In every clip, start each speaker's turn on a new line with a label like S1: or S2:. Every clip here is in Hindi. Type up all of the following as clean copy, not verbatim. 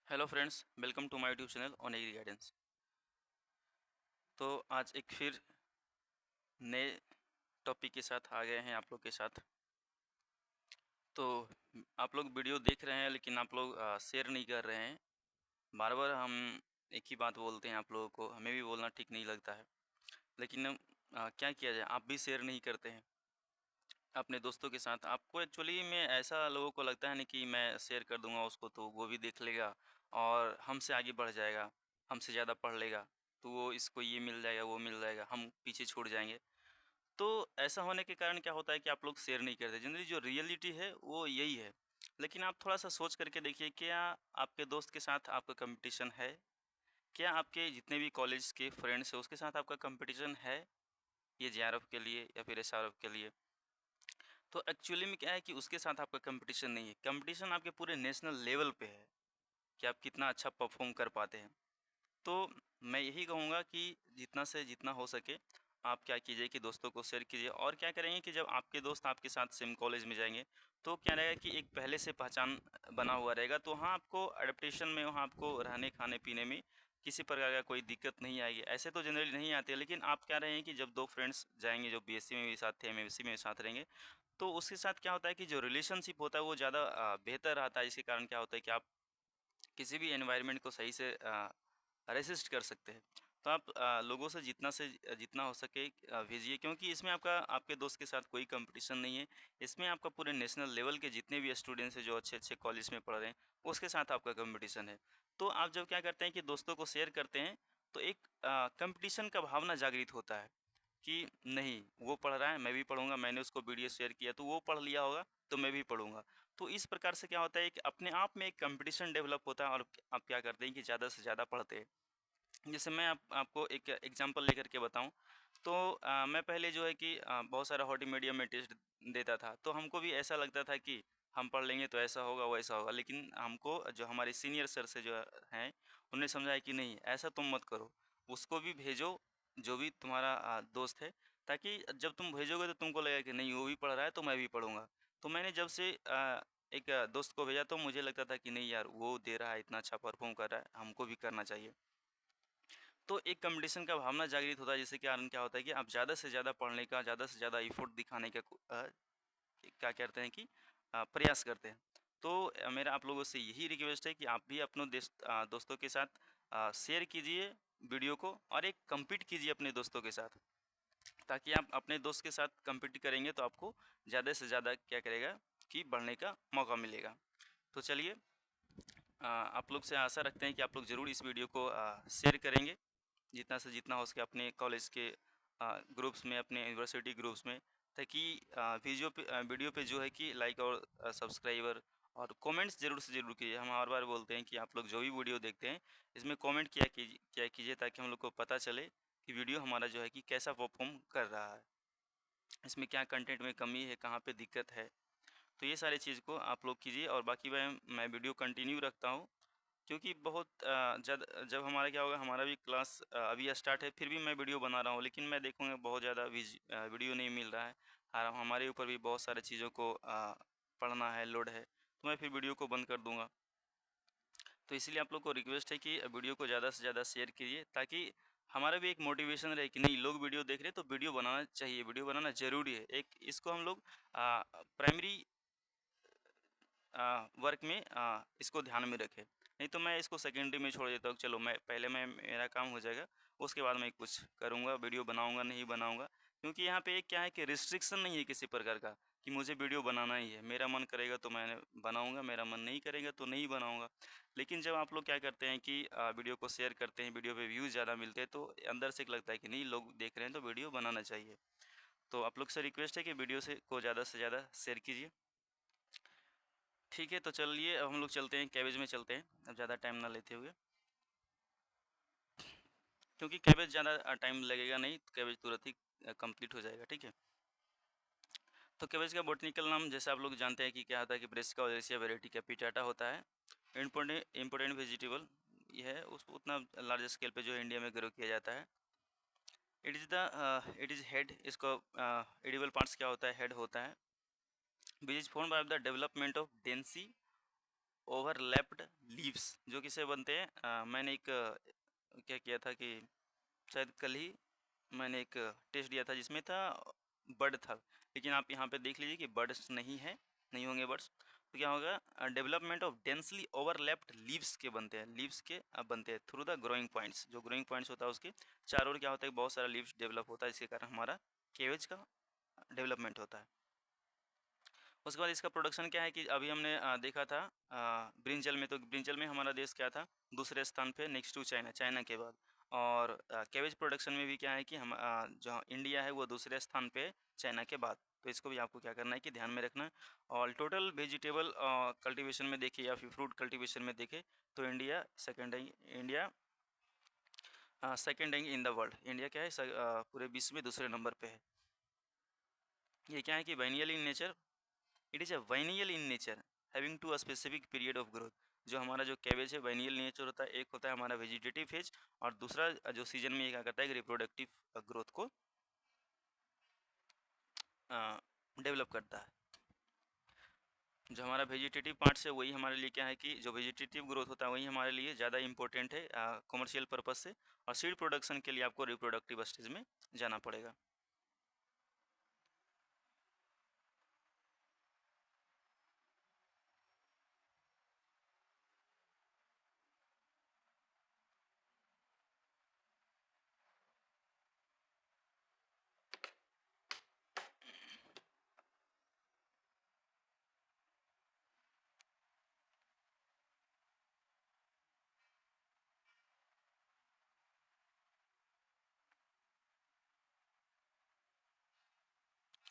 S1: Hello friends, welcome to my YouTube channel on agri guidance. तो आज एक फिर नए टॉपिक के साथ आ गए हैं आप लोग के साथ। तो आप लोग वीडियो देख रहे हैं लेकिन आप लोग शेयर नहीं कर रहे हैं। बार बार हम एक ही बात बोलते हैं आप लोगों को, हमें भी बोलना ठीक नहीं लगता है, लेकिन क्या किया जाए, आप भी शेयर नहीं करते हैं अपने दोस्तों के साथ। आपको एक्चुअली में ऐसा लोगों को लगता है ना कि मैं शेयर कर दूंगा उसको तो वो भी देख लेगा और हमसे आगे बढ़ जाएगा, हमसे ज़्यादा पढ़ लेगा, तो वो इसको ये मिल जाएगा वो मिल जाएगा, हम पीछे छूट जाएंगे। तो ऐसा होने के कारण क्या होता है कि आप लोग शेयर नहीं करते। जनरली जो रियलिटी है वो यही है। लेकिन आप थोड़ा सा सोच करके देखिए, क्या आपके दोस्त के साथ आपका कंपटीशन है? क्या आपके जितने भी कॉलेज के फ्रेंड्स हैं उसके साथ आपका कंपटीशन है, ये जेआरएफ के लिए या फिर एसआरएफ के लिए? तो एक्चुअली में क्या है कि उसके साथ आपका कंपटीशन नहीं है, कंपटीशन आपके पूरे नेशनल लेवल पे है कि आप कितना अच्छा परफॉर्म कर पाते हैं। तो मैं यही कहूँगा कि जितना से जितना हो सके आप क्या कीजिए कि दोस्तों को शेयर कीजिए। और क्या करेंगे कि जब आपके दोस्त आपके साथ सेम कॉलेज में जाएंगे तो क्या रहेगा कि एक पहले से पहचान बना हुआ रहेगा, तो वहाँ आपको एडेप्टेशन में, वहाँ आपको रहने खाने पीने में किसी प्रकार का कोई दिक्कत नहीं आएगी। ऐसे तो जनरली नहीं आते, लेकिन आप क्या रहेंगे कि जब दो फ्रेंड्स जाएंगे जो बीएससी में भी साथ थे, एमएससी में भी साथ रहेंगे, तो उसके साथ क्या होता है कि जो रिलेशनशिप होता है वो ज़्यादा बेहतर रहता है। इसके कारण क्या होता है कि आप किसी भी एनवायरनमेंट को सही से रेसिस्ट कर सकते हैं। तो आप लोगों से जितना हो सके भेजिए, क्योंकि इसमें आपका आपके दोस्त के साथ कोई कंपटीशन नहीं है। इसमें आपका पूरे नेशनल लेवल के जितने भी स्टूडेंट्स हैं जो अच्छे अच्छे कॉलेज में पढ़ रहे हैं, उसके साथ आपका कंपटीशन है। तो आप जब क्या करते हैं कि दोस्तों को शेयर करते हैं तो एक कंपटीशन का भावना जागृत होता है कि नहीं, वो पढ़ रहा है मैं भी पढ़ूंगा, मैंने उसको वीडियो शेयर किया तो वो पढ़ लिया होगा तो मैं भी पढ़ूंगा। तो इस प्रकार से क्या होता है कि अपने आप में एक कंपटीशन डेवलप होता है और आप क्या करते हैं कि ज़्यादा से ज़्यादा पढ़ते हैं। जैसे मैं आपको एक एग्जांपल लेकर के बताऊं, तो मैं पहले जो है कि बहुत सारा हॉटी मीडिया में टेस्ट देता था, तो हमको भी ऐसा लगता था कि हम पढ़ लेंगे तो ऐसा होगा वैसा होगा। लेकिन हमको जो हमारे सीनियर सर से जो हैं उन्हें समझाया कि नहीं, ऐसा तुम मत करो, उसको भी भेजो जो भी तुम्हारा दोस्त है, ताकि जब तुम भेजोगे तो तुमको लगेगा कि नहीं वो भी पढ़ रहा है तो मैं भी पढ़ूंगा। तो मैंने जब से एक दोस्त को भेजा तो मुझे लगता था कि नहीं यार, वो दे रहा है, इतना अच्छा परफॉर्म कर रहा है, हमको भी करना चाहिए। तो एक कंपटीशन का भावना जागृत होता है, जिससे कारण क्या होता है कि आप ज़्यादा से ज़्यादा पढ़ने का, ज़्यादा से ज़्यादा एफर्ट दिखाने का क्या कहते हैं कि प्रयास करते हैं। तो मेरा आप लोगों से यही रिक्वेस्ट है कि आप भी अपनों दोस्तों के साथ शेयर कीजिए वीडियो को और एक compete कीजिए अपने दोस्तों के साथ, ताकि आप अपने दोस्त के साथ compete करेंगे तो आपको ज़्यादा से ज़्यादा क्या करेगा कि बढ़ने का मौका मिलेगा। तो चलिए, आप लोग से आशा रखते हैं कि आप लोग ज़रूर इस वीडियो को शेयर करेंगे जितना से जितना हो सके अपने कॉलेज के ग्रुप्स में, अपने यूनिवर्सिटी ग्रुप्स में, ताकि वीडियो पे जो है कि लाइक और सब्सक्राइबर और कमेंट्स ज़रूर से ज़रूर कीजिए। हम हर बार बोलते हैं कि आप लोग जो भी वीडियो देखते हैं इसमें कमेंट किया कीजिए, ताकि हम लोग को पता चले कि वीडियो हमारा जो है कि कैसा परफॉर्म कर रहा है, इसमें क्या कंटेंट में कमी है, कहाँ पे दिक्कत है। तो ये सारी चीज़ को आप लोग कीजिए। और बाकी मैं वीडियो कंटिन्यू रखता हूँ, क्योंकि बहुत जब हमारा क्या होगा, हमारा भी क्लास अभी स्टार्ट है, फिर भी मैं वीडियो बना रहा हूँ, लेकिन मैं देखूँगा बहुत ज़्यादा वीडियो नहीं मिल रहा है और हमारे ऊपर भी बहुत सारे चीज़ों को पढ़ना है, लोड है, तो मैं फिर वीडियो को बंद कर दूँगा। तो इसलिए आप लोग को रिक्वेस्ट है कि वीडियो को ज़्यादा से ज़्यादा शेयर कीजिए, ताकि हमारा भी एक मोटिवेशन रहे कि नहीं, लोग वीडियो देख रहे हैं तो वीडियो बनाना चाहिए, वीडियो बनाना ज़रूरी है। एक इसको हम लोग प्राइमरी वर्क में इसको ध्यान में रखें। नहीं तो मैं इसको सेकेंडरी में छोड़ देता हूँ, चलो मैं मेरा काम हो जाएगा, उसके बाद मैं कुछ करूँगा, वीडियो बनाऊँगा नहीं बनाऊँगा। क्योंकि यहाँ पे एक क्या है कि रिस्ट्रिक्शन नहीं है किसी प्रकार का कि मुझे वीडियो बनाना ही है, मेरा मन करेगा तो मैं बनाऊँगा, मेरा मन नहीं करेगा तो नहीं बनाऊँगा। लेकिन जब आप लोग क्या करते हैं कि वीडियो को शेयर करते हैं, वीडियो पे व्यूज़ ज़्यादा मिलते हैं, तो अंदर से एक लगता है कि नहीं, लोग देख रहे हैं तो वीडियो बनाना चाहिए। तो आप लोग से रिक्वेस्ट है कि वीडियो को ज़्यादा से ज़्यादा शेयर कीजिए। ठीक है, तो चलिए अब हम लोग चलते हैं, कैबेज में चलते हैं, अब ज़्यादा टाइम ना लेते हुए, क्योंकि कैबेज ज़्यादा टाइम लगेगा नहीं, तो कैबेज तुरंत ही कंप्लीट हो जाएगा। ठीक है, तो कैबेज का बॉटनिकल नाम जैसे आप लोग जानते हैं कि क्या होता है कि ब्रेसिका ओलेरिया वेराइटी कैपिटाटा होता है। इम्पोर्टेंट वेजिटेबल ये है, उस उतना लार्ज स्केल पे जो है इंडिया में ग्रो किया जाता है। इट इज़ हेड, इसको एडिबल पार्ट्स क्या होता है, हेड होता है, which is form by the development of densely overlapped leaves जो किसे बनते हैं, मैंने एक क्या किया था कि शायद कल ही मैंने एक टेस्ट दिया था जिसमें था बर्ड था, लेकिन आप यहाँ पे देख लीजिए कि बर्ड्स नहीं है, नहीं होंगे बर्ड्स। तो क्या होगा, development of densely overlapped leaves के बनते हैं, लीव्स के बनते हैं थ्रू द ग्रोइंग पॉइंट्स। जो ग्रोइंग पॉइंट्स होता है उसके चारों ओर क्या होता है, बहुत सारा लीव्स डेवलप होता है, जिसके कारण हमारा केवेज का डेवलपमेंट होता है। उसके बाद इसका प्रोडक्शन क्या है कि अभी हमने देखा था ब्रिंजल में, तो ब्रिंजल में हमारा देश क्या था, दूसरे स्थान पे नेक्स्ट टू चाइना, चाइना के बाद। और कैबेज प्रोडक्शन में भी क्या है कि हम जो इंडिया है वो दूसरे स्थान पे चाइना के बाद। तो इसको भी आपको क्या करना है कि ध्यान में रखना है। और टोटल वेजिटेबल कल्टीवेशन में देखें या फिर फ्रूट कल्टीवेशन में देखें तो इंडिया सेकेंड है, इंडिया सेकेंड है इन द वर्ल्ड। इंडिया क्या है पूरे विश्व में दूसरे नंबर पे है। ये क्या है कि biennial in nature, it is a biennial in nature having to a specific period of growth. जो हमारा जो कैबेज है वाइनियल नेचर होता है, एक होता है हमारा वेजिटेटिव फेज और दूसरा जो सीजन में ये क्या करता है कि रिप्रोडक्टिव ग्रोथ को डेवलप करता है। जो हमारा वेजिटेटिव पार्ट है वही हमारे लिए क्या है कि जो वेजिटेटिव ग्रोथ होता है वही हमारे लिए ज़्यादा इंपॉर्टेंट है कमर्शियल पर्पज़ से, और सीड प्रोडक्शन के लिए आपको रिप्रोडक्टिव स्टेज में जाना पड़ेगा।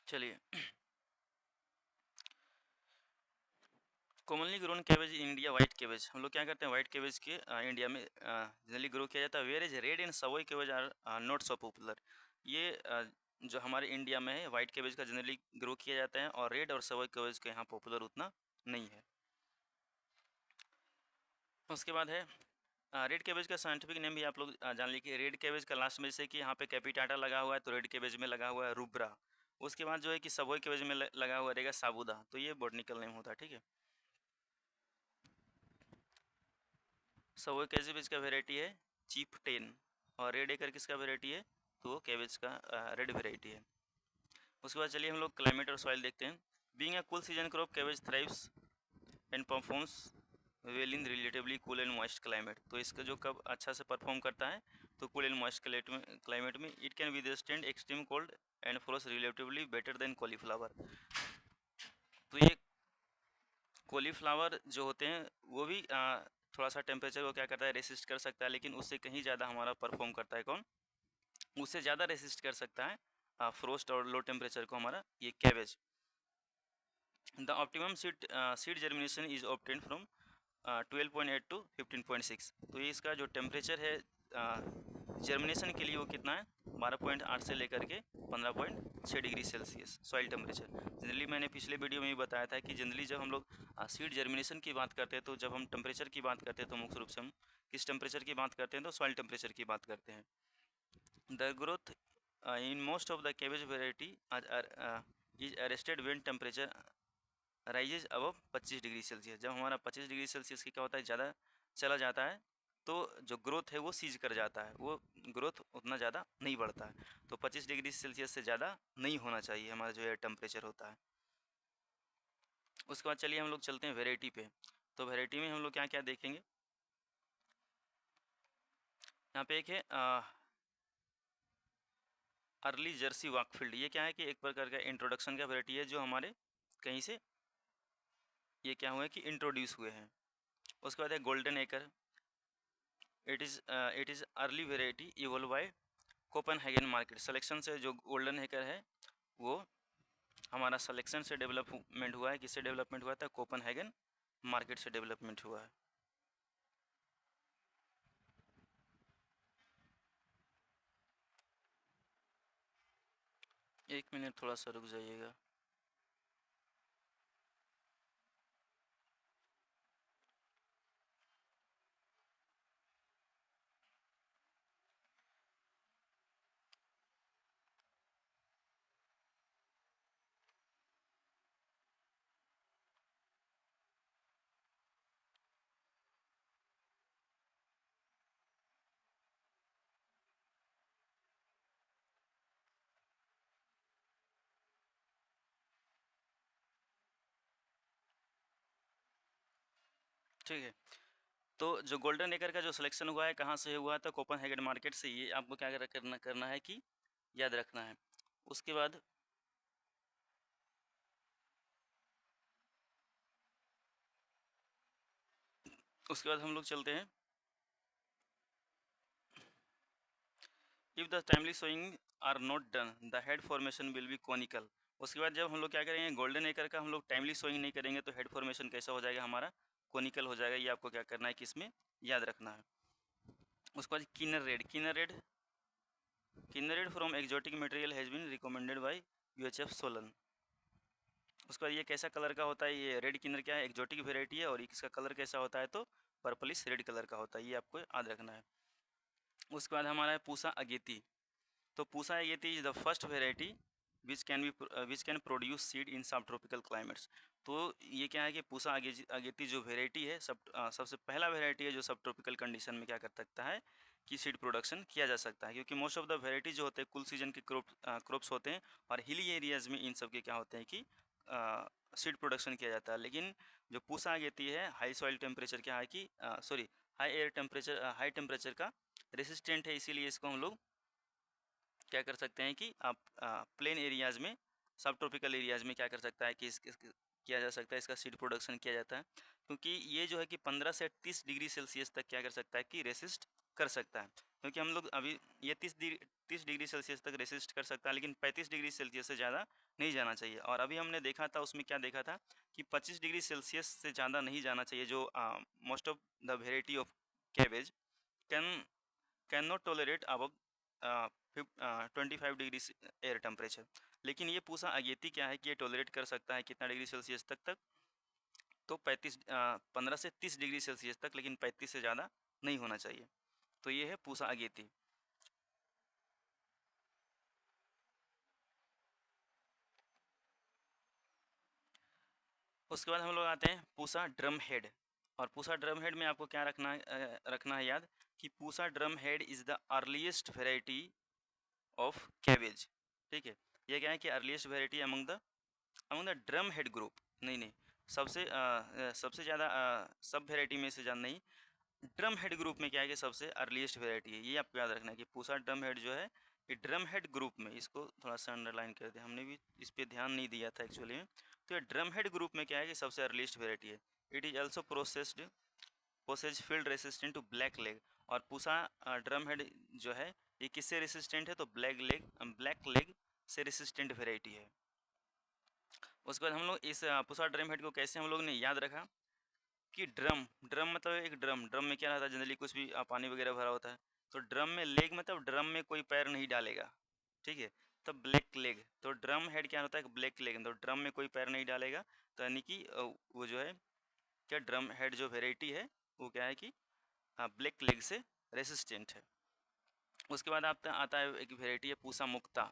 S1: चलिए, commonly grown cabbage in India white cabbage, हम लोग क्या करते हैं वाइट कैबेज के इंडिया में जनरली ग्रो किया जाता है। Where is red and savoy cabbage are not so popular. ये जो हमारे इंडिया में है वाइट कैबेज का जनरली ग्रो किया जाता है, और रेड और सवोई कैबेज का यहाँ पॉपुलर उतना नहीं है। उसके बाद है रेड कैबेज का साइंटिफिक नेम भी आप लोग जान लीजिए। रेड कैबेज का लास्ट में जैसे कि यहाँ पे कैपिटाटा लगा हुआ है तो रेड कैबेज में लगा हुआ है रुब्रा। उसके बाद जो है कि सवोई कैबेज में लगा हुआ रहेगा साबुदा, तो ये बॉटनिकल नेम होता है, ठीक है। सवोई कैबेज का वेराइटी है चीप 10, और रेड एकर किसका वेराइटी है, तो वो कैबेज का रेड वेराइटी है। उसके बाद चलिए हम लोग क्लाइमेट और सॉइल देखते हैं। Being a cool season crop cabbage thrives and performs well in relatively cool and moist climate. तो इसका जो कब अच्छा से परफॉर्म करता है तो कूल एंड मॉइस्ट क्लाइमेट में it can withstand extreme cold and flows relatively better than cauliflower. तो ये कॉलीफ्लावर जो होते हैं वो भी थोड़ा सा टेम्परेचर को क्या करता है रेसिस्ट कर सकता है, लेकिन उससे कहीं ज़्यादा हमारा परफॉर्म करता है कौन, उससे ज़्यादा रेसिस्ट कर सकता है फ्रोस्ट और लो टेम्परेचर को हमारा ये cabbage. The optimum seed germination is obtain from 12.8 to 15.6। तो ये इसका जो टेम्परेचर है जर्मिनेशन के लिए वो कितना है 12.8 से लेकर के 15.6 degree Celsius soil temperature. Generally मैंने पिछले वीडियो में भी बताया था कि जनरली जब हम लोग सीड जर्मिनेशन की बात करते हैं तो जब हम टेम्परेचर की बात करते हैं तो मुख्य रूप से हम किस टेम्परेचर की बात करते हैं, तो सॉइल टेम्परेचर की बात करते हैं। The growth in most of the cabbage variety is arrested when temperature rises अब 25 डिग्री सेल्सियस। जब हमारा 25 डिग्री सेल्सियस की क्या होता है ज़्यादा चला जाता है तो जो ग्रोथ है वो सीज कर जाता है, वो ग्रोथ उतना ज़्यादा नहीं बढ़ता है। तो 25 डिग्री सेल्सियस से ज़्यादा नहीं होना चाहिए हमारा जो है टेम्परेचर होता है। उसके बाद चलिए हम लोग चलते हैं वेराइटी पे। तो वेराइटी में हम लोग क्या क्या देखेंगे, यहाँ पे एक है अर्ली जर्सी वाकफील्ड। ये क्या है कि एक प्रकार का इंट्रोडक्शन का वेराइटी है जो हमारे कहीं से ये क्या हुआ है कि इंट्रोड्यूस हुए हैं। उसके बाद है golden acre, it is early variety evolve by Copenhagen market selection से। जो गोल्डन हेकर है वो हमारा सिलेक्शन से डेवलपमेंट हुआ है, किससे डेवलपमेंट हुआ था, कोपेनहेगन मार्केट से डेवलपमेंट हुआ है। एक मिनट थोड़ा सा रुक जाइएगा। ठीक है। तो जो गोल्डन एकर का जो सिलेक्शन हुआ है कहाँ से हुआ है, तो कोपेनहेगन मार्केट से। ये आपको क्या करना है कि याद रखना है। उसके बाद हम लोग चलते हैं। If the timely sowing are not done the head formation will be conical. उसके बाद जब हम लोग क्या करेंगे, गोल्डन एकर का हम लोग टाइमली सोइंग नहीं करेंगे तो हेड फॉर्मेशन कैसा हो जाएगा हमारा, कॉनिकल हो जाएगा। ये आपको क्या करना है कि इसमें याद रखना है। उसके बाद Kinnaur red from exotic material has been recommended by UHF Solan. उसका ये कैसा कलर का होता है, ये रेड किन्नर क्या है, एक्जोटिक वेराइटी है, और इसका कलर कैसा होता है, तो पर्पलिश रेड कलर का होता है। ये आपको याद रखना है। उसके बाद हमारा है पूसा अगेती। तो पूसा अगेती is the first variety which can produce seed in सब ट्रॉपिकल क्लाइमेट्स। तो ये क्या है कि पूसा अगेती जो वेराइटी है, सबसे पहला वेराइटी है जो सब ट्रॉपिकल कंडीशन में क्या कर सकता है कि सीड प्रोडक्शन किया जा सकता है। क्योंकि मोस्ट ऑफ द वेराइटी जो होते हैं कुल सीजन के क्रॉप्स होते हैं, और हिली एरियाज़ में इन सब के क्या होते हैं कि सीड प्रोडक्शन किया जाता है। लेकिन जो पूसा अगेती है हाई सॉइल टेम्परेचर क्या है कि सॉरी हाई टेम्परेचर का रेसिस्टेंट है, इसीलिए इसको हम लोग क्या कर सकते हैं कि आप प्लेन एरियाज़ में, सब ट्रॉपिकल एरियाज़ में क्या कर सकता है कि किया जा सकता है, इसका सीड प्रोडक्शन किया जाता है। क्योंकि ये जो है कि 15 से 30 डिग्री सेल्सियस तक क्या कर सकता है कि रेसिस्ट कर सकता है। क्योंकि हम लोग अभी ये 30 डिग्री सेल्सियस तक रेसिस्ट कर सकता है, लेकिन 35 डिग्री सेल्सियस से ज़्यादा नहीं जाना चाहिए। और अभी हमने देखा था, उसमें क्या देखा था कि 25 डिग्री सेल्सियस से ज़्यादा नहीं जाना चाहिए। जो most of the variety of cabbage can can not tolerate अब 25 डिग्री एयर टेम्परेचर। लेकिन ये पूसा अगेती क्या है कि ये टॉलरेट कर सकता है कितना डिग्री सेल्सियस तक, तो 15 से 30 डिग्री सेल्सियस तक, लेकिन 35 से ज़्यादा नहीं होना चाहिए। तो ये है पूसा अगेती। उसके बाद हम लोग आते हैं पूसा ड्रम हेड। और पूसा ड्रम हेड में आपको क्या रखना है याद कि Pusa drum head is the earliest variety of cabbage. ठीक है, ये क्या है कि earliest variety among the drum head group. नहीं, सबसे ज़्यादा सब वेराइटी में से ज़्यादा नहीं, ड्रम हेड ग्रुप में क्या है कि सबसे अर्लीस्ट वेराइटी है। ये आपको याद रखना है कि पूसा ड्रम हेड जो है ये ड्रम हेड ग्रुप में, इसको थोड़ा सा अंडरलाइन कर दे, हमने भी इस पर ध्यान नहीं दिया था एक्चुअली में। तो ये ड्रम हेड ग्रुप में क्या है कि सबसे अर्लीस्ट वेराइटी है। It is also possess field resistant to black leg. और पूसा ड्रम हेड जो है ये किससे रेसिस्टेंट है, तो ब्लैक लेग से रेसिस्टेंट वेराइटी है। उसके बाद हम लोग इस पूसा ड्रम हेड को कैसे हम लोग ने याद रखा कि ड्रम ड्रम मतलब एक ड्रम में क्या रहता है, जनरली कुछ भी पानी वगैरह भरा होता है। तो ड्रम में लेग मतलब ड्रम में कोई पैर नहीं डालेगा। ठीक है, तो ब्लैक लेग, तो ड्रम हेड क्या होता है, ब्लैक लेग, तो ड्रम में कोई पैर नहीं डालेगा। तो यानी कि वो जो है क्या ड्रम हेड जो वेराइटी है वो क्या है कि ब्लैक लेग से रेसिस्टेंट है। उसके बाद आता है एक वेराइटी है पूसा मुक्ता।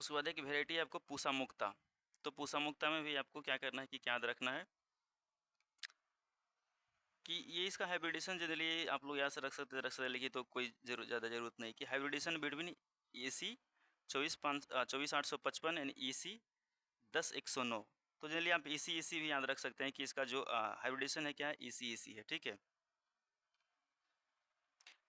S1: उसके बाद एक वेराइटी है आपको पूसा मुक्ता। तो पूसा मुक्ता में भी आपको क्या करना है कि क्या याद रखना है कि ये इसका हाइब्रिडेशन जनरली आप लोग याद से रख सकते लेकिन तो कोई ज़्यादा ज़रूरत नहीं कि hybridisation between AC 24,855 and EC 10,109। तो जनरली आप EC भी याद रख सकते हैं कि इसका जो हाइब्रिडेशन है क्या है, EC है। ठीक है,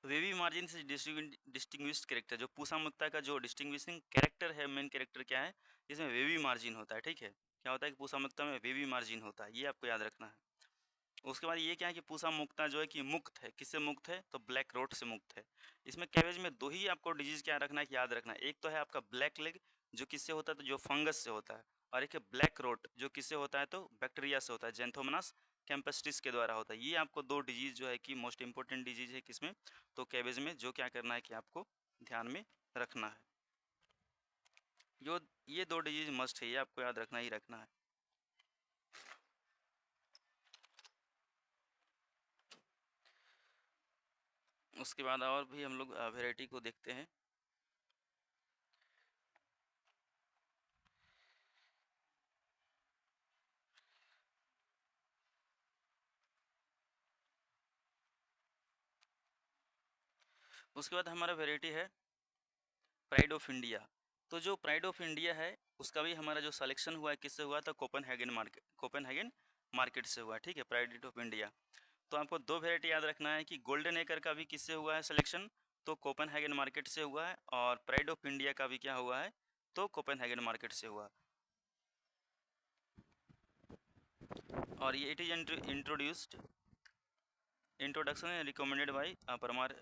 S1: वेवी मार्जिन से डिस्टिंग्विश्ड कैरेक्टर, जो पूसा मुक्ता का जो डिस्टिंग्विशिंग कैरेक्टर है, मेन कैरेक्टर क्या है, इसमें वेवी मार्जिन होता है। ठीक है, क्या होता है कि पूसा मुक्ता में वेवी मार्जिन होता है, ये आपको याद रखना है। उसके बाद ये क्या है कि पूसा मुक्ता जो है कि मुक्त है, किससे मुक्त है, तो ब्लैक रोट से मुक्त है। इसमें कैबेज में दो ही आपको डिजीज क्या रखना है कि याद रखना है, एक तो है आपका ब्लैक लेग जो किससे होता है, तो जो फंगस से होता है, और एक है ब्लैक रोट जो किससे होता है, तो बैक्टीरिया से होता है, जेंथोमोनास कैंपस्टिस के द्वारा होता है। ये आपको दो डिजीज जो है कि मोस्ट इंपॉर्टेंट डिजीज है किसमें, तो कैबेज में, जो क्या करना है कि आपको ध्यान में रखना है। जो ये 2 डिजीज मस्ट है, ये आपको याद रखना ही रखना है। उसके बाद और भी हम लोग वैरायटी को देखते हैं। उसके बाद हमारा वैरायटी है प्राइड ऑफ इंडिया। तो जो प्राइड ऑफ इंडिया है उसका भी हमारा जो सिलेक्शन हुआ है किससे हुआ था, कोपेनहेगन मार्केट से हुआ, ठीक है, प्राइड ऑफ इंडिया। तो आपको 2 वैरायटी याद रखना है कि गोल्डन एकर का भी किससे हुआ है सिलेक्शन, तो कोपेनहेगन मार्केट से हुआ है, और प्राइड ऑफ इंडिया का भी क्या हुआ है, तो कोपेनहेगन मार्केट से हुआ। और ये it is introduced introduction recommended by Parmar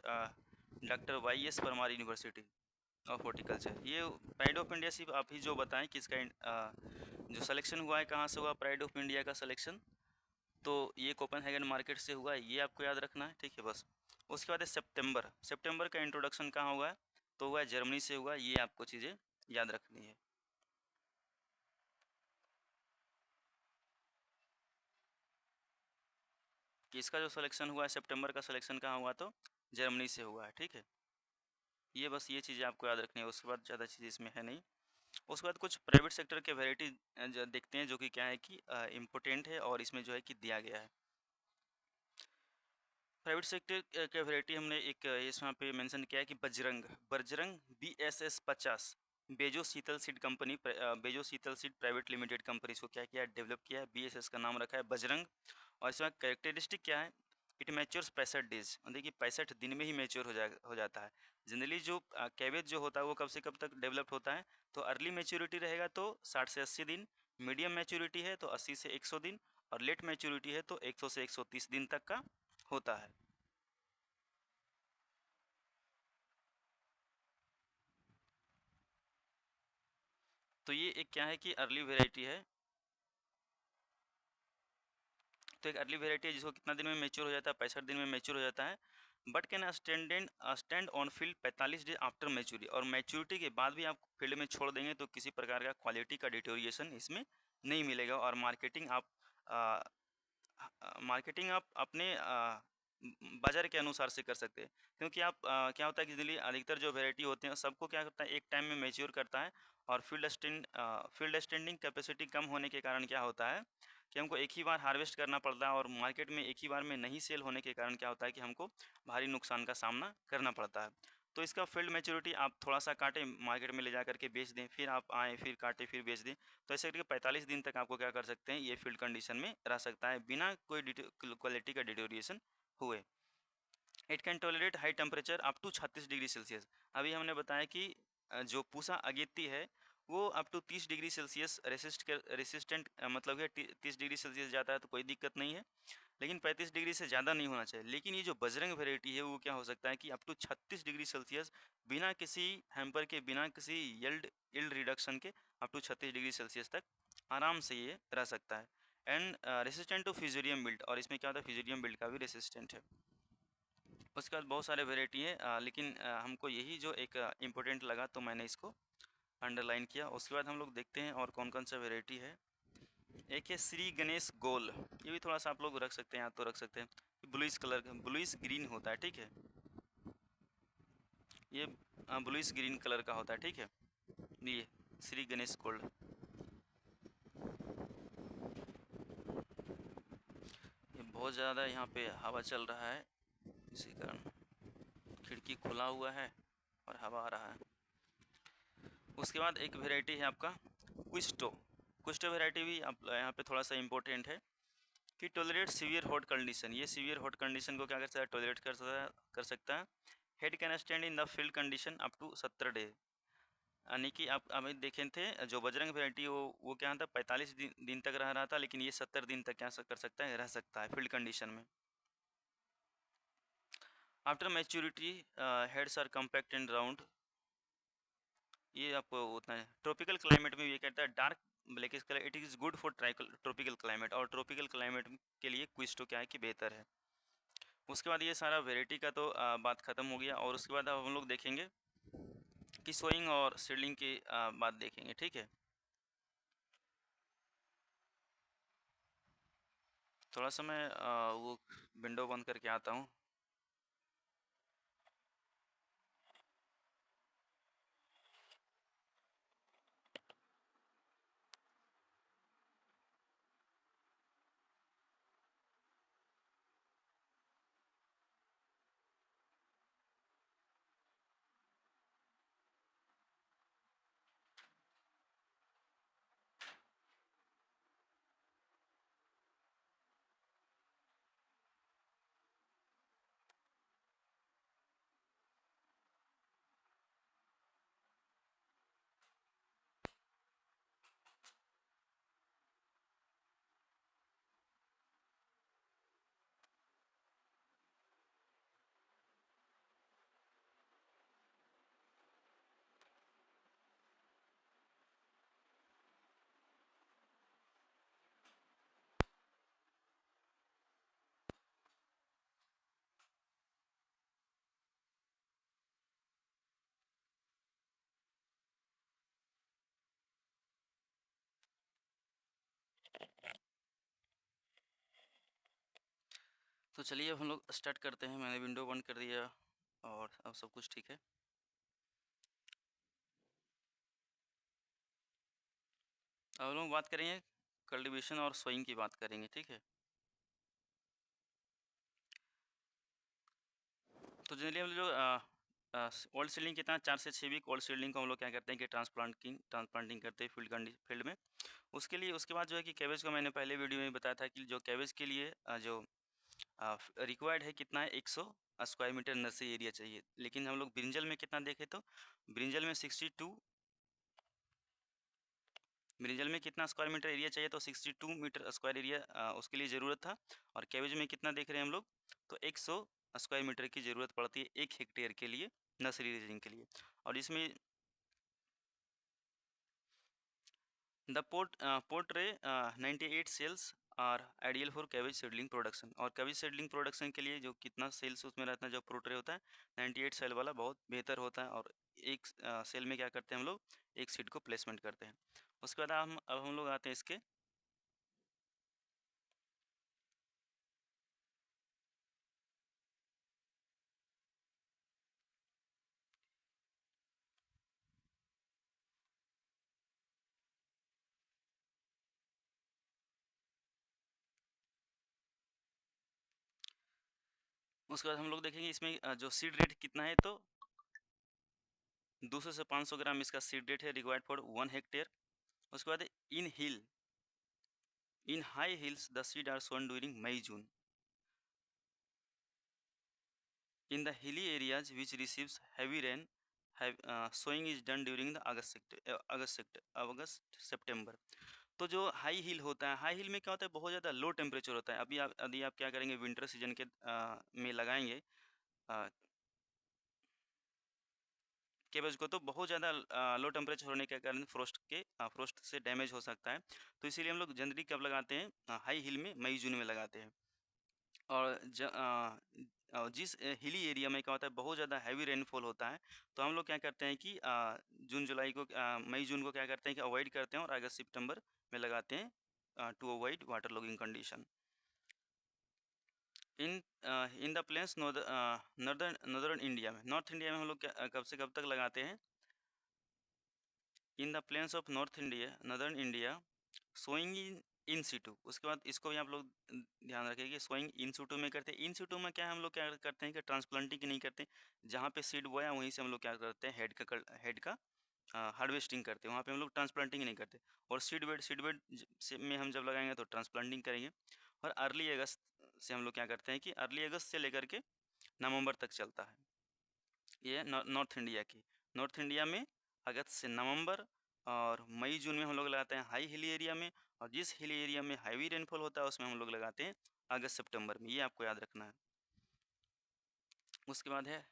S1: doctor YS Parmar university of horticulture. ये प्राइड ऑफ इंडिया सिर्फ आप ही जो बताएं कि इसका जो सिलेक्शन हुआ है कहाँ से हुआ प्राइड ऑफ इंडिया का सिलेक्शन, तो ये कोपेनहेगन मार्केट से हुआ है, ये आपको याद रखना है, ठीक है बस। उसके बाद है सितंबर का इंट्रोडक्शन कहाँ हुआ है, तो हुआ है जर्मनी से हुआ, ये आपको चीज़ें याद रखनी है। कि इसका जो सिलेक्शन हुआ है सितंबर का सिलेक्शन कहाँ हुआ, तो जर्मनी से हुआ है, ठीक है। ये बस ये चीज़ें आपको याद रखनी है, उसके बाद ज़्यादा चीज़ इसमें है नहीं। उसके बाद कुछ प्राइवेट सेक्टर के वैरायटी देखते हैं जो कि क्या है कि इम्पोर्टेंट है और इसमें जो है कि दिया गया है। प्राइवेट सेक्टर के वैरायटी हमने एक इसमें पे मेंशन किया है कि बजरंग BSS 50 बेजो शीतल सीड कंपनी बेजो शीतल सीड प्राइवेट लिमिटेड कंपनी इसको क्या किया है, डेवलप किया है, BSS का नाम रखा है बजरंग। और इसमें कैरेक्टरिस्टिक क्या है, इट मैच्योर्स 65 डेज, देखिए 65 दिन में ही मैच्योर हो जाता है। जनरली जो कैबेज जो होता है वो कब से कब तक डेवलप होता है, तो अर्ली मैच्योरिटी रहेगा तो 60 से 80 दिन, मीडियम मैच्योरिटी है तो 80 से 100 दिन, और लेट मैच्योरिटी है तो 100 से 130 दिन तक का होता है। तो ये एक क्या है कि अर्ली वेराइटी है, तो एक अर्ली वेराइटी है जिसको कितना दिन में मैच्योर हो जाता है, 65 दिन में मैच्योर हो जाता है, but can stand on field 45 day after maturity, और मैच्योरिटी के बाद भी आप फील्ड में छोड़ देंगे तो किसी प्रकार का क्वालिटी का डिटोरिएशन इसमें नहीं मिलेगा। और मार्केटिंग आप अपने बाजार के अनुसार से कर सकते हैं, क्योंकि आप क्या होता है कि जनरली अधिकतर जो वेराइटी होते हैं सबको क्या करता है एक टाइम में मैच्योर करता है, और फील्ड स्टैंडिंग कैपेसिटी कम होने के कारण क्या होता है कि हमको एक ही बार हार्वेस्ट करना पड़ता है, और मार्केट में एक ही बार में नहीं सेल होने के कारण क्या होता है कि हमको भारी नुकसान का सामना करना पड़ता है। तो इसका फील्ड मैच्योरिटी आप थोड़ा सा काटें, मार्केट में ले जा करके बेच दें, फिर आप आएँ, फिर काटें, फिर बेच दें, तो ऐसे करके 45 दिन तक आपको क्या कर सकते हैं, ये फील्ड कंडीशन में रह सकता है बिना कोई क्वालिटी का डिटोरिएशन हुए। It can tolerate high temperature up to 36 degree Celsius. अभी हमने बताया कि जो पूसा अगेती है वो up to 30 degree Celsius resistant, मतलब है 30 डिग्री सेल्सियस जाता है तो कोई दिक्कत नहीं है, लेकिन 35 डिग्री से ज़्यादा नहीं होना चाहिए। लेकिन ये जो बजरंग वेराइटी है वो क्या हो सकता है कि अप टू 36 डिग्री सेल्सियस बिना किसी हैम्पर के, बिना किसी यील्ड रिडक्शन के अप टू 36 डिग्री सेल्सियस तक आराम से ये रह सकता है। And resistant to fusarium wilt, और इसमें क्या होता है फ्यूजेरियम बिल्ड का भी रेसिस्टेंट है। उसके बाद बहुत सारे वेराइटी है, लेकिन हमको यही जो एक इम्पोर्टेंट लगा तो मैंने इसको अंडरलाइन किया। उसके बाद हम लोग देखते हैं और कौन कौन सा वेराइटी है। एक है श्री गणेश गोल, ये भी थोड़ा सा आप लोग रख सकते हैं, यहाँ तो रख सकते हैं, ब्लूइश कलर का, ब्लूइश ग्रीन होता है, ठीक है, ये ब्लूइश ग्रीन कलर का होता है, ठीक है, ये श्री गणेश गोल्ड। ये बहुत ज़्यादा यहाँ पे हवा चल रहा है, इसी कारण खिड़की खुला हुआ है और हवा आ रहा है। उसके बाद एक वेराइटी है आपका क्विस्टो वेराइटी भी आप यहाँ पे थोड़ा सा इम्पोर्टेंट है कि टॉलरेट सीवियर हॉट कंडीशन, ये सीवियर हॉट कंडीशन को क्या कर सकता है, टॉलरेट कर सकता है। Head can stand in the field condition up to 70 day, यानी कि आप अभी देखे थे जो बजरंग वेराइटी वो क्या था 45 दिन तक रह रहा था, लेकिन ये 70 दिन तक क्या कर सकता है, रह सकता है फील्ड कंडीशन में। After maturity heads are compact and round, ये आपको उतना है। ट्रॉपिकल क्लाइमेट में ये कहता है dark blackish colour, it is good for tropical climate, और ट्रॉपिकल क्लाइमेट के लिए क्विस्टो क्या है कि बेहतर है। उसके बाद ये सारा वेराइटी का तो बात ख़त्म हो गया, और उसके बाद अब हम लोग देखेंगे की सोइंग और सीडलिंग की बात देखेंगे, ठीक है। थोड़ा सा मैं वो विंडो बंद करके आता हूँ। तो चलिए अब हम लोग स्टार्ट करते हैं। मैंने विंडो बंद कर दिया और अब सब कुछ ठीक है। अब हम लोग बात करेंगे कल्टीवेशन और सोइंग की बात करेंगे, ठीक है। तो जनरली हम लोग जो ओल्ड सीडलिंग कितना 4 से 6 वीक ओल्ड सीडलिंग को हम लोग क्या करते हैं कि ट्रांसप्लांटिंग करते हैं फील्ड में। उसके लिए उसके बाद जो है कि कैबेज को मैंने पहले वीडियो में बताया था कि जो कैबेज के लिए जो रिक्वायर्ड है कितना है 100 स्क्वायर मीटर नर्सरी एरिया चाहिए। लेकिन हम लोग ब्रिंजल में कितना देखें तो ब्रिंजल में 62 ब्रिंजल में कितना स्क्वायर मीटर एरिया चाहिए तो 62 मीटर स्क्वायर एरिया उसके लिए ज़रूरत था। और कैबेज में कितना देख रहे हैं हम लोग तो 100 स्क्वायर मीटर की ज़रूरत पड़ती है 1 हेक्टेयर के लिए नर्सरी रेजिंग के लिए। और इसमें the protray 98 cells are ideal for cabbage seedling production. और कैबेज सीडलिंग प्रोडक्शन के लिए जो कितना सेल्स उसमें रहता है जो पोर्ट्रे होता है 98 सेल वाला बहुत बेहतर होता है। और एक सेल में क्या करते हैं हम लोग एक सीड को प्लेसमेंट करते हैं। उसके बाद अब हम लोग आते हैं इसके उसके बाद हम लोग देखेंगे इसमें जो सीड रेट कितना है तो 200 से 500 ग्राम इसका सीड रेट है रिक्वायर्ड फॉर 1 हेक्टेयर। उसके बाद in high hills the seed are sown during May June. In the hilly areas which receives heavy rain, sowing is done during the August September। तो जो हाई हिल होता है हाई हिल में क्या होता है बहुत ज़्यादा लो टेम्परेचर होता है। अभी आप यदि आप क्या करेंगे विंटर सीजन के में लगाएंगे केबेज को तो बहुत ज़्यादा लो टेम्परेचर होने के कारण फ्रोस्ट से डैमेज हो सकता है। तो इसीलिए हम लोग जनरली कब लगाते हैं हाई हिल में मई जून में लगाते हैं। और जिस हिली एरिया में क्या होता है बहुत ज़्यादा हैवी रेनफॉल होता है तो हम लोग क्या करते हैं कि जून जुलाई को मई जून को क्या करते हैं कि अवॉइड करते हैं और अगस्त सितंबर में लगाते हैं to avoid water logging condition. In in the plains northern India में नॉर्थ इंडिया में हम लोग कब से कब तक लगाते हैं in the plains of northern India sowing in situ. उसके बाद इसको भी आप लोग ध्यान रखें कि सोइंग इन सीटू में करते हैं। इन सीटू में क्या हम लोग क्या करते हैं कि ट्रांसप्लांटिंग नहीं करते। जहाँ पे सीड बोया वहीं से हम लोग क्या करते हैं हेड का हार्वेस्टिंग करते हैं। वहाँ पे हम लोग ट्रांसप्लांटिंग नहीं करते। और सीड बेड से में हम जब लगाएंगे तो ट्रांसप्लांटिंग करेंगे। और अर्ली अगस्त से हम लोग क्या करते हैं कि अर्ली अगस्त से लेकर के नवंबर तक चलता है। ये नॉर्थ इंडिया में अगस्त से नवंबर और मई जून में हम लोग लगाते हैं हाई हिली एरिया में। और जिस हिली एरिया में हैवी रेनफॉल होता है उसमें हम लोग लगाते हैं अगस्त सितंबर में। ये आपको याद रखना है। उसके बाद है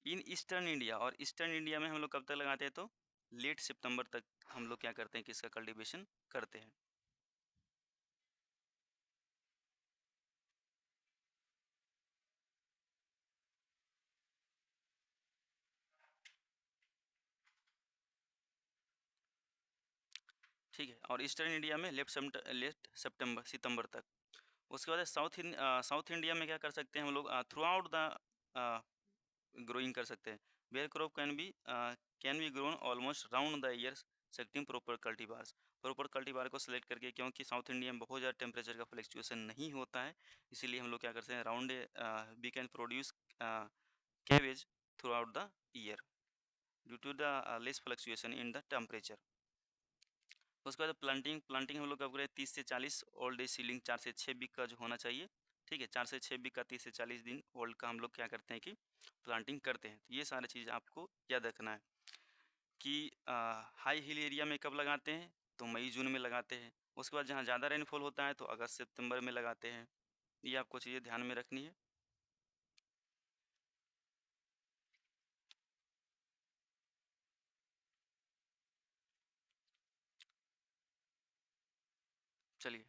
S1: इन ईस्टर्न इंडिया। और ईस्टर्न इंडिया में हम लोग कब तक लगाते हैं तो लेट सितंबर तक हम लोग क्या करते हैं कि इसका कल्टीवेशन करते हैं। ठीक है। और ईस्टर्न इंडिया में लेट सितंबर तक। उसके बाद साउथ इंडिया में क्या कर सकते हैं हम लोग, थ्रू आउट द ग्रोइंग कर सकते हैं। Where crop can be grown almost round the year selecting proper cultivar को सिलेक्ट करके, क्योंकि साउथ इंडिया में बहुत ज़्यादा टेम्परेचर का फ्लक्चुएशन नहीं होता है, इसीलिए हम लोग क्या करते हैं, round we can produce cabbage throughout the year due to the less fluctuation in the temperature. उसके बाद प्लांटिंग हम लोग कब करें, 30 से 40 ओल्ड एज सीलिंग 4 से 6 वीक का जो होना चाहिए। ठीक है, 4 से 6 वीक का 30 से 40 दिन ओल्ड का हम लोग क्या करते हैं कि प्लांटिंग करते हैं। तो ये सारी चीज़ आपको याद रखना है कि हाई हिल एरिया में कब लगाते हैं, तो मई जून में लगाते हैं। उसके बाद जहाँ ज़्यादा रेनफॉल होता है तो अगस्त सितंबर में लगाते हैं। ये आपको चीज़ें ध्यान में रखनी है। चलिए,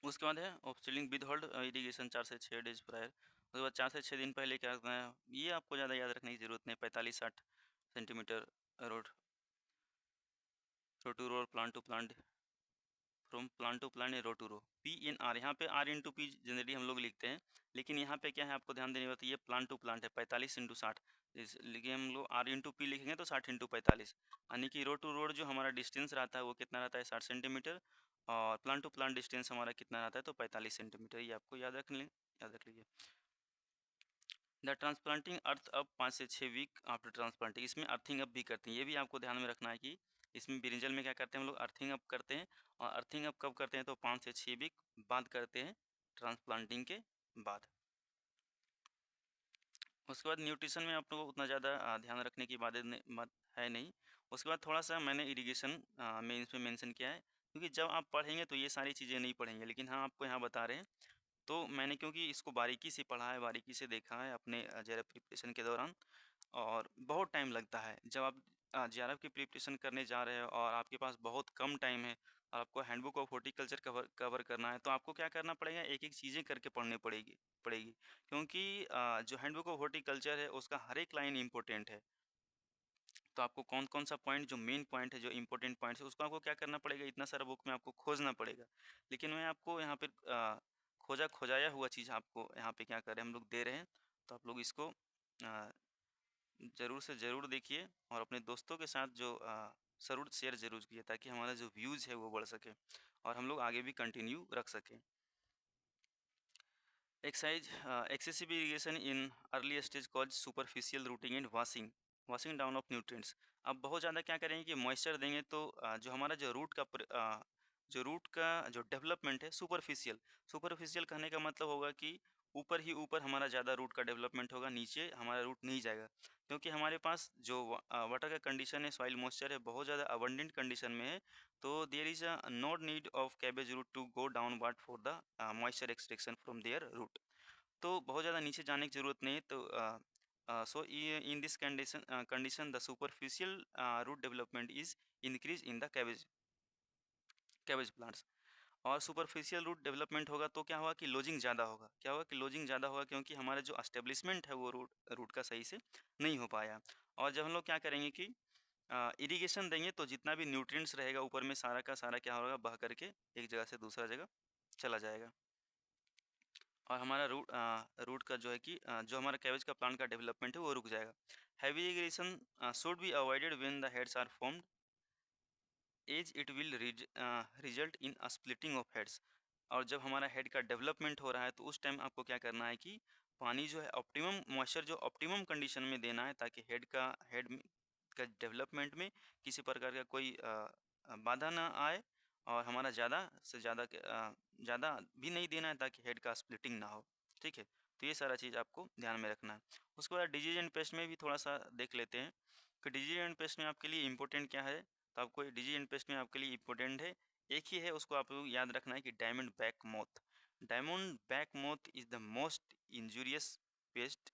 S1: उसके बाद है ऑफसीलिंग विद होल्ड इरिगेशन 4 से 6 डेज प्रायर। उसके बाद 4 से 6 दिन पहले क्या करना है, ये आपको ज़्यादा याद रखने की ज़रूरत नहीं, 45-60 centimetre road row to row, plant to plant, from plant to plant, row to row, PNR। यहाँ पे R/P जनरली हम लोग लिखते हैं, लेकिन यहाँ पे क्या है आपको ध्यान देने की बात, ये प्लांट टू प्लांट है 45x60, लेकिन हम लोग R/P लिखेंगे तो 60x45, यानी कि रोड टू रोड जो हमारा डिस्टेंस रहता है वो कितना रहता है, 60 सेंटीमीटर, और प्लांट टू प्लांट डिस्टेंस हमारा कितना रहता है, तो 45 सेंटीमीटर। ये आपको याद रख लीजिए। द ट्रांसप्लांटिंग अर्थ अप 5 से 6 वीक आफ्टर ट्रांसप्लांटिंग, इसमें अर्थिंग अप भी करते हैं, ये भी आपको ध्यान में रखना है कि इसमें ब्रिंजल में क्या करते हैं हम लोग, अर्थिंग अप करते हैं। और अर्थिंग अप कब करते हैं, तो 5 से 6 वीक बाद करते हैं, ट्रांसप्लांटिंग के बाद। उसके बाद न्यूट्रिशन में आप लोगों को उतना ज़्यादा ध्यान रखने की बात है नहीं। उसके बाद थोड़ा सा मैंने इरिगेशन में इसमें मेंशन किया है, क्योंकि जब आप पढ़ेंगे तो ये सारी चीज़ें नहीं पढ़ेंगे, लेकिन हाँ आपको यहाँ बता रहे हैं। तो मैंने क्योंकि इसको बारीकी से पढ़ा है, बारीकी से देखा है अपने जेआरएफ प्रिपरेशन के दौरान, और बहुत टाइम लगता है जब आप जेआरएफ की प्रिपरेशन करने जा रहे हो और आपके पास बहुत कम टाइम है और आपको हैंडबुक ऑफ हॉर्टिकल्चर कवर करना है, तो आपको क्या करना पड़ेगा, एक एक चीज़ें करके पढ़ने पड़ेगी, क्योंकि जो हैंडबुक ऑफ हॉर्टिकल्चर है उसका हर एक लाइन इंपॉर्टेंट है। तो आपको कौन कौन सा पॉइंट, जो मेन पॉइंट है, जो इंपॉर्टेंट पॉइंट्स है, उसको आपको क्या करना पड़ेगा, इतना सारा बुक में आपको खोजना पड़ेगा। लेकिन मैं आपको यहाँ पे खोजाया हुआ चीज़ आपको यहाँ पे क्या करें हम लोग दे रहे हैं, तो आप लोग इसको ज़रूर से ज़रूर देखिए और अपने दोस्तों के साथ जो ज़रूर शेयर ज़रूर किए, ताकि हमारा जो व्यूज़ है वो बढ़ सके और हम लोग आगे भी कंटिन्यू रख सकें। Exercise excessive irrigation in early stage cause superficial routing and washing down of nutrients. अब बहुत ज़्यादा क्या करेंगे कि मॉइस्चर देंगे तो जो हमारा जो रूट का जो डेवलपमेंट है, सुपरफिशियल कहने का मतलब होगा कि ऊपर ही ऊपर हमारा ज़्यादा रूट का डेवलपमेंट होगा, नीचे हमारा रूट नहीं जाएगा, क्योंकि हमारे पास जो वाटर का कंडीशन है, सॉइल मॉइस्चर है, बहुत ज़्यादा अबंडेंट कंडीशन में है। तो there is a not need of cabbage root to go downward for the moisture extraction from their root. तो बहुत ज़्यादा नीचे जाने की ज़रूरत नहीं है। तो so in this condition the superficial root development is increase in the cabbage plants. और सुपरफिशियल रूट डेवलपमेंट होगा तो क्या होगा कि लोजिंग ज़्यादा होगा, क्योंकि हमारा जो एस्टेब्लिशमेंट है वो रूट का सही से नहीं हो पाया। और जब हम लोग क्या करेंगे कि इरिगेशन देंगे तो जितना भी न्यूट्रिएंट्स रहेगा ऊपर में, सारा का सारा क्या होगा, बह करके एक जगह से दूसरा जगह चला जाएगा। और हमारा रूट का जो है कि जो हमारा कैबेज का प्लांट का डेवलपमेंट है वो रुक जाएगा। Heavy irrigation should be avoided when the heads are formed, as it will result in splitting of heads. और जब हमारा हेड का डेवलपमेंट हो रहा है तो उस टाइम आपको क्या करना है कि पानी जो है ऑप्टिमम मॉइस्चर जो ऑप्टिमम कंडीशन में देना है, ताकि हेड का डेवलपमेंट में किसी प्रकार का कोई बाधा ना आए, और हमारा ज़्यादा से ज़्यादा भी नहीं देना है ताकि हेड का स्प्लिटिंग ना हो। ठीक है, तो ये सारा चीज़ आपको ध्यान में रखना है। उसके बाद डिजीज एंड पेस्ट में भी थोड़ा सा देख लेते हैं कि डिजीज एंड पेस्ट में आपके लिए इम्पोर्टेंट क्या है। तो आपको डिजीज एंड पेस्ट में आपके लिए इम्पोर्टेंट है, एक ही है, उसको आप लोग याद रखना है कि diamond back moth is the most injurious pest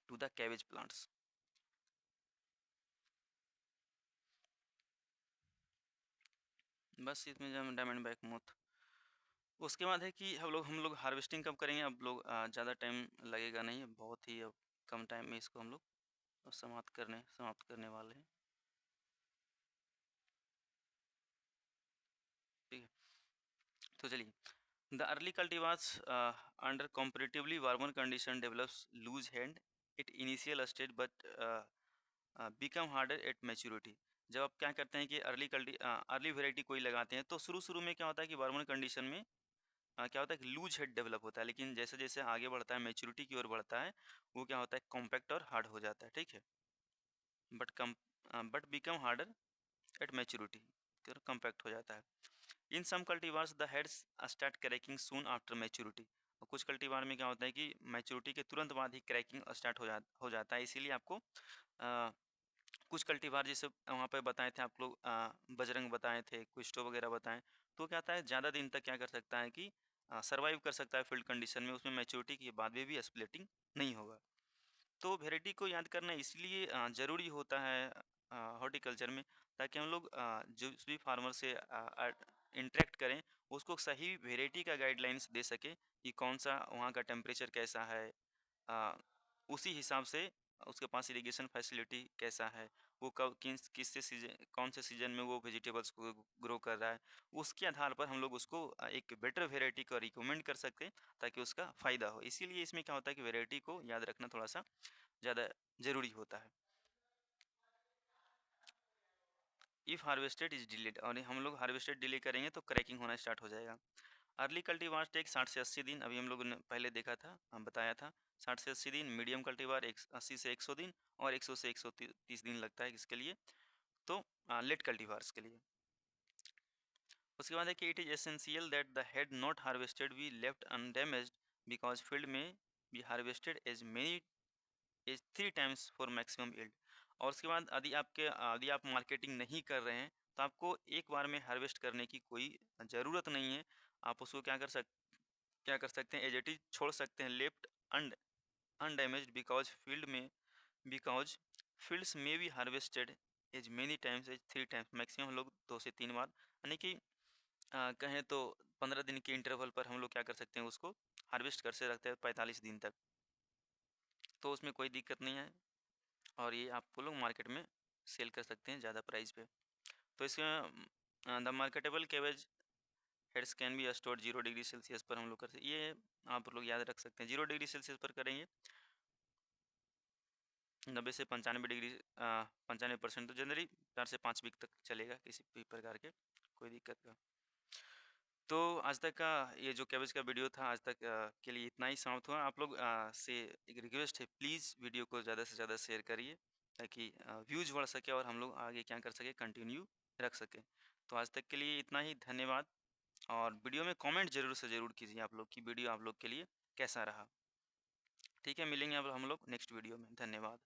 S1: to the cabbage plants. बस इसमें जो डायमंड बैक मोथ, उसके बाद है कि हम लोग हार्वेस्टिंग कब करेंगे। अब लोग ज़्यादा टाइम लगेगा नहीं, बहुत ही अब कम टाइम में इसको हम लोग और समाप्त करने वाले हैं। ठीक है, तो चलिए, the early cultivars under comparatively warmer condition develops loose hand at initial stage but become harder at maturity। जब आप क्या करते हैं कि अर्ली वेराइटी कोई लगाते हैं तो शुरू में क्या होता है कि वार्मर कंडीशन में क्या होता है कि लूज हेड डेवलप होता है, लेकिन जैसे जैसे आगे बढ़ता है, मैच्योरिटी की ओर बढ़ता है, वो क्या होता है, कॉम्पैक्ट और हार्ड हो जाता है। ठीक है, but become harder at maturity, compact हो जाता है। In some cultivars the heads start cracking soon after maturity. और कुछ कल्टीवार में क्या होता है कि मैच्योरिटी के तुरंत बाद ही क्रैकिंग स्टार्ट हो जाता है। इसीलिए आपको कुछ कल्टीवार जैसे वहाँ पे बताए थे आप लोग, बजरंग बताए थे, क्विस्टो वगैरह बताएं, तो क्या होता है ज़्यादा दिन तक क्या कर सकता है कि सर्वाइव कर सकता है फील्ड कंडीशन में, उसमें मैच्योरिटी के बाद में भी स्प्लिटिंग नहीं होगा। तो वेराइटी को याद करना इसलिए ज़रूरी होता है हॉर्टिकल्चर में, ताकि हम लोग जो भी फार्मर से इंटरेक्ट करें, उसको सही वेराइटी का गाइडलाइंस दे सके कि कौन सा वहाँ का टेम्परेचर कैसा है, उसी हिसाब से उसके पास इरिगेशन फैसिलिटी कैसा है, वो कब किससे सीजन, कौन से सीजन में वो वेजिटेबल्स को ग्रो कर रहा है, उसके आधार पर हम लोग उसको एक बेटर वेराइटी को रिकमेंड कर सकते हैं ताकि उसका फ़ायदा हो। इसीलिए इसमें क्या होता है कि वेराइटी को याद रखना थोड़ा सा ज़्यादा ज़रूरी होता है। इफ़ हार्वेस्टेड इज डिलेड, और हम लोग हार्वेस्टेड डिले करेंगे तो क्रैकिंग होना स्टार्ट हो जाएगा। अर्ली कल्टीवार टेक 60 से 80 दिन, अभी हम लोगों ने पहले देखा था, हम बताया था 60 से 80 दिन। मीडियम कल्टीवार 80 से 100 दिन, और 100 से 130 दिन लगता है किसके लिए, तो लेट कल्टीवार्स के लिए। उसके बाद है कि it is essential that the head not harvested be left undamaged because field में be harvested as many as 3 times for maximum yield. और उसके बाद यदि आप मार्केटिंग नहीं कर रहे हैं तो आपको एक बार में हार्वेस्ट करने की कोई ज़रूरत नहीं है। आप उसको क्या कर सकते हैं, एज इट इज छोड़ सकते हैं, लेफ्ट अनडैमेज्ड बिकॉज फील्ड्स में be harvested as many times as 3 times, maximum हम लोग 2 से 3 बार, यानी कि कहें तो 15 दिन के इंटरवल पर हम लोग क्या कर सकते हैं, उसको हार्वेस्ट कर से रखते हैं 45 दिन तक, तो उसमें कोई दिक्कत नहीं है। और ये आपको लोग मार्केट में सेल कर सकते हैं ज़्यादा प्राइस पे। तो इसमें the marketable cabbage heads can be stored 0 degree Celsius पर हम लोग कर सकते, ये आप लोग याद रख सकते हैं। 0 डिग्री सेल्सियस पर करेंगे 90 से 95 डिग्री, 95% तो जनरली 4 से 5 वीक तक चलेगा किसी भी प्रकार के, कोई दिक्कत का। तो आज तक का ये जो कैबेज का वीडियो था, आज तक के लिए इतना ही समाप्त हुआ। आप लोग से एक रिक्वेस्ट है, प्लीज़ वीडियो को ज़्यादा से ज़्यादा शेयर करिए ताकि व्यूज़ बढ़ सके और हम लोग आगे क्या कर सके, कंटिन्यू रख सकें। तो आज तक के लिए इतना ही, धन्यवाद। और वीडियो में कमेंट ज़रूर से ज़रूर कीजिए आप लोग कि वीडियो आप लोग के लिए कैसा रहा। ठीक है, मिलेंगे अब हम लोग नेक्स्ट वीडियो में। धन्यवाद।